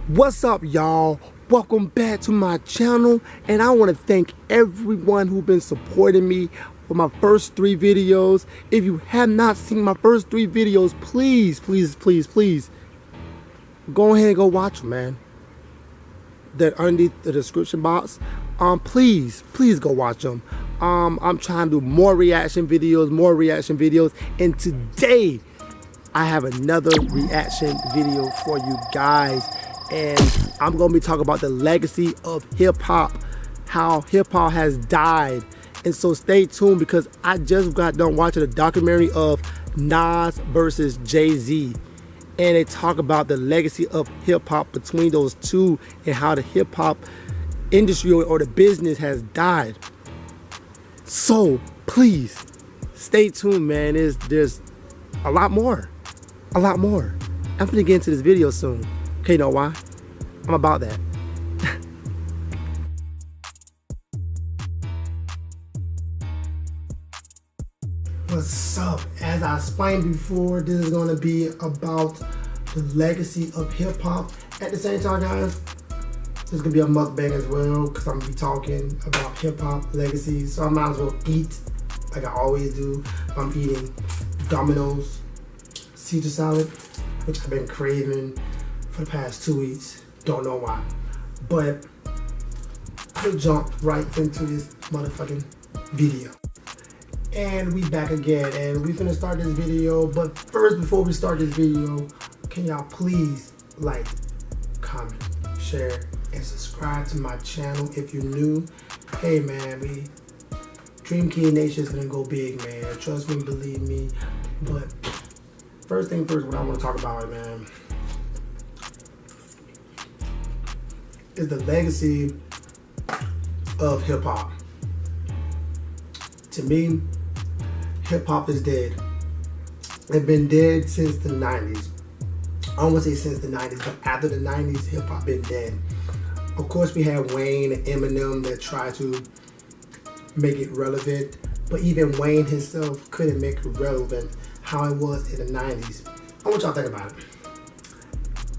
What's up, y'all? Welcome back to my channel, and I want to thank everyone who's been supporting me for my first 3 videos. If you have not seen my first 3 videos, please go ahead and go watch them, man. They're underneath the description box. Please go watch them. I'm trying to do more reaction videos, and today I have another reaction video for you guys. And I'm going to be talking about the legacy of hip-hop, how hip-hop has died. And so stay tuned, because I just got done watching a documentary of Nas versus Jay-Z. And they talk about the legacy of hip-hop between those two and how the hip-hop industry or the business has died. So please stay tuned, man. There's a lot more. I'm going to get into this video soon. Okay, you know why? I'm about that. What's up? As I explained before, this is going to be about the legacy of hip-hop. At the same time, guys, this is going to be a mukbang as well, because I'm going to be talking about hip-hop legacy. So I might as well eat like I always do. I'm eating Domino's Caesar salad, which I've been craving for the past 2 weeks. Don't know why. But I'll jump right into this motherfucking video. And we back again, and we finna start this video. But first, before we start this video, can y'all please like, comment, share, and subscribe to my channel if you're new. Hey man, Dream Kid Nation is gonna go big, man. Trust me, believe me. But first thing first, what I want to talk about, man, is the legacy of hip-hop. To me, hip-hop is dead. It's been dead since the 90s. I don't want to say since the 90s, but after the 90s, hip-hop been dead. Of course, we had Wayne and Eminem that tried to make it relevant, but even Wayne himself couldn't make it relevant how it was in the 90s. I want y'all to think about it.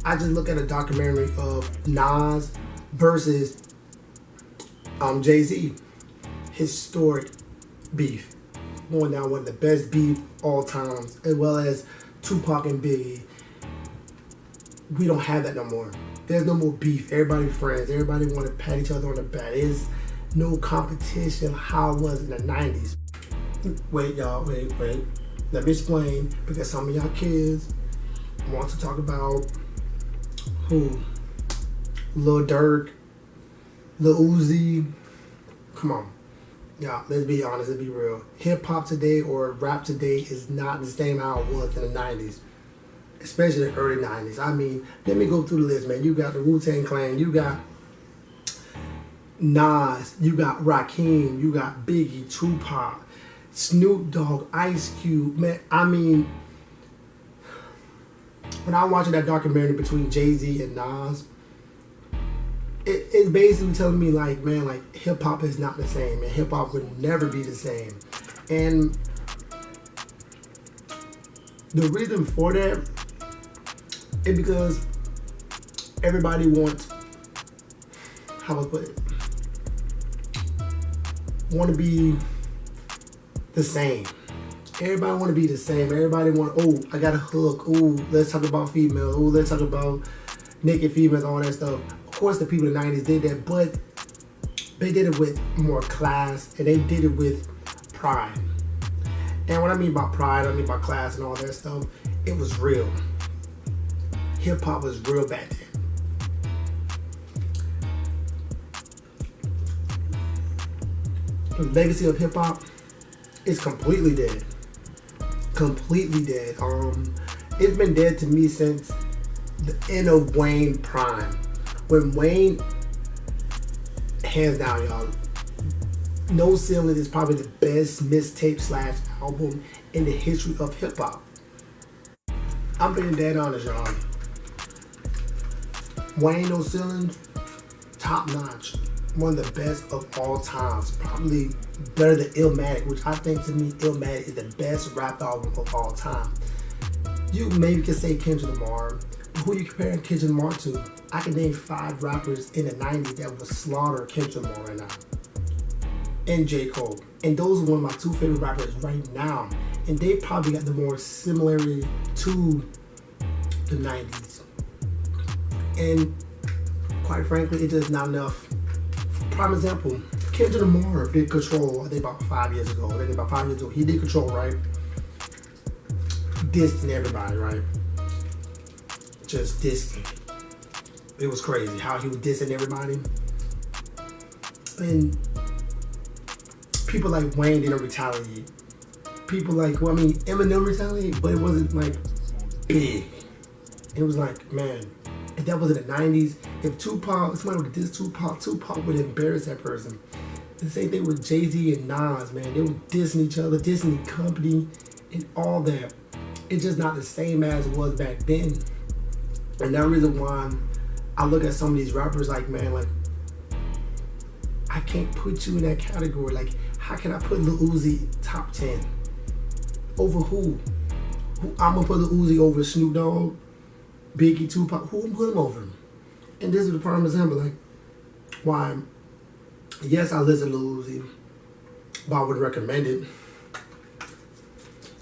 I just look at a documentary of Nas versus Jay-Z. Historic beef. Going down one of the best beef all times, as well as Tupac and Biggie. We don't have that no more. There's no more beef. Everybody friends. Everybody want to pat each other on the back. There's no competition how it was in the 90s. Wait, y'all, wait. Let me explain, because some of y'all kids want to talk about who? Lil Durk, Lil Uzi. Come on. Yeah, let's be honest, let's be real. Hip-hop today or rap today is not the same how it was in the 90s. Especially the early 90s. I mean, let me go through the list, man. You got the Wu-Tang Clan, you got Nas, you got Rakim, you got Biggie, Tupac, Snoop Dogg, Ice Cube. Man, I mean, when I'm watching that documentary between Jay-Z and Nas, it's basically telling me, like, man, like, hip-hop is not the same, and hip-hop would never be the same. And the reason for that is because everybody wants, how I put it, want to be the same. Everybody want to be the same. Everybody want, oh, I got a hook. Oh, let's talk about females. Oh, let's talk about naked females, all that stuff. Of course, the people in the 90s did that, but they did it with more class, and they did it with pride. And what I mean by pride, I mean by class and all that stuff, it was real. Hip-hop was real back then. The legacy of hip-hop is completely dead. Completely dead. It's been dead to me since the end of Wayne prime. When Wayne, hands down, y'all, No Ceiling is probably the best mixtape / album in the history of hip-hop. I'm being dead honest, y'all. Wayne No Ceiling, top notch. One of the best of all times. Probably better than Illmatic, which I think, to me, Illmatic is the best rap album of all time. You maybe could say Kendrick Lamar. Who you comparing Kendrick Lamar to? I can name 5 rappers in the 90s that would slaughter Kendrick Lamar right now. And J. Cole. And those are one of my 2 favorite rappers right now. And they probably got the more similarity to the 90s. And quite frankly, it's just not enough. Prime example, Kendrick Lamar did Control, I think about 5 years ago. He did Control, right? Dissing everybody, right? Just dissing. It was crazy how he was dissing everybody. And people like Wayne didn't retaliate. People like, well, I mean, Eminem retaliated, but it wasn't like big. It was like, man, if that was in the 90s, if Tupac, somebody would diss Tupac would embarrass that person. The same thing with Jay-Z and Nas, man. They were dissing each other, dissing the company, and all that. It's just not the same as it was back then. And that reason why I look at some of these rappers like, man, like, I can't put you in that category. Like, how can I put Lil Uzi top 10? Over who? I'm gonna put Lil Uzi over Snoop Dogg, Biggie, Tupac. Who am I put him over? And this is the prime example, like, why, yes, I listen to Lil Uzi, but I would recommend it.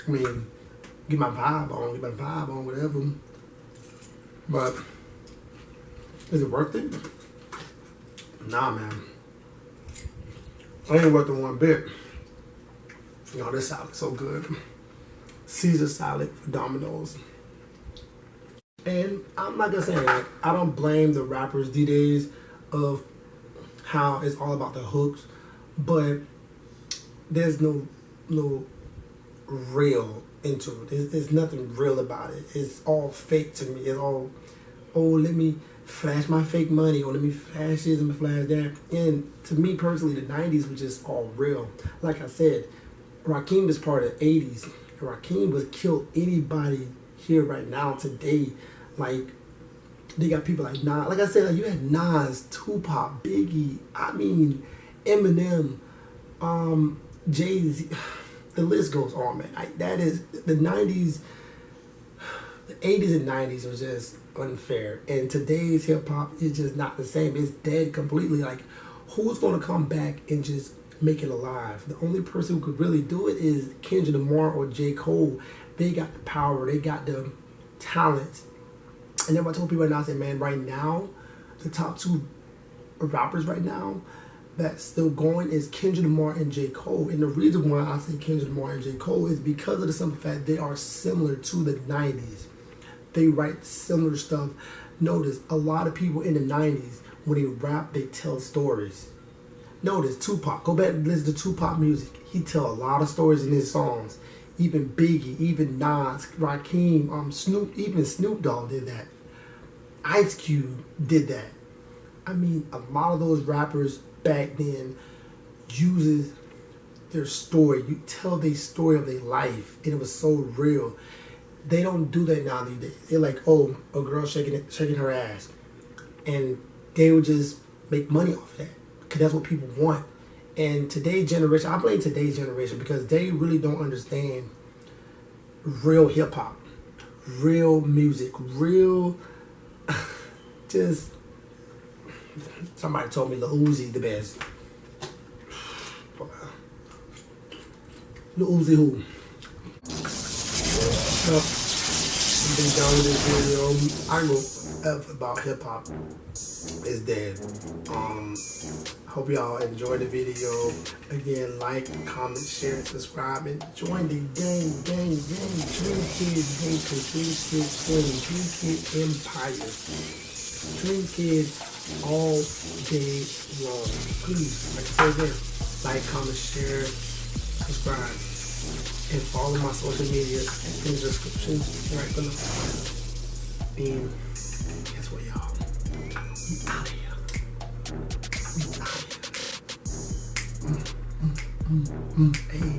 I mean, get my vibe on, whatever. But is it worth it? Nah, man. I ain't worth it one bit. You know, this salad so good. Caesar salad for Domino's. And I'm not gonna say that. I don't blame the rappers these days of how it's all about the hooks, but there's no real into it. There's nothing real about it. It's all fake to me. It's all, oh, let me flash my fake money, or let me flash this and flash that. And to me personally, the 90s was just all real. Like I said, Rakim was part of the 80s. Rakim would kill anybody here right now today. Like, they got people like Nas. Like I said, like, you had Nas, Tupac, Biggie, I mean, Eminem, Jay-Z. The list goes on, man. That is, the 90s, the 80s and 90s was just unfair. And today's hip-hop is just not the same. It's dead completely. Like, who's going to come back and just make it alive? The only person who could really do it is Kendrick Lamar or J. Cole. They got the power. They got the talent. And then I told people right now, I said, man, right now, the top 2 rappers right now that's still going is Kendrick Lamar and J. Cole. And the reason why I say Kendrick Lamar and J. Cole is because of the simple fact they are similar to the 90s. They write similar stuff. Notice, a lot of people in the 90s, when they rap, they tell stories. Notice, Tupac. Go back and listen to Tupac music. He tell a lot of stories in his songs. Even Biggie, even Nas, Rakim, Snoop, even Snoop Dogg did that. Ice Cube did that. I mean, a lot of those rappers back then uses their story. You tell their story of their life, and it was so real. They don't do that now these days. They're like, oh, a girl shaking her ass, and they would just make money off of that because that's what people want. And today's generation, I blame today's generation because they really don't understand real hip hop, real music, real. Just somebody told me Lil Uzi the best. Lil Uzi who? So, I've been done with this video. I know F about hip hop is dead. Hope y'all enjoyed the video. Again, like, comment, share, subscribe, and join the gang. Dream Kid Nation, Dream Kid 20, Dream Kid Empire. Dream Kid all day long. Please, like I said again, like, comment, share, subscribe, and follow my social media in the description right below. And guess what, y'all? We out here. We out here. Hey.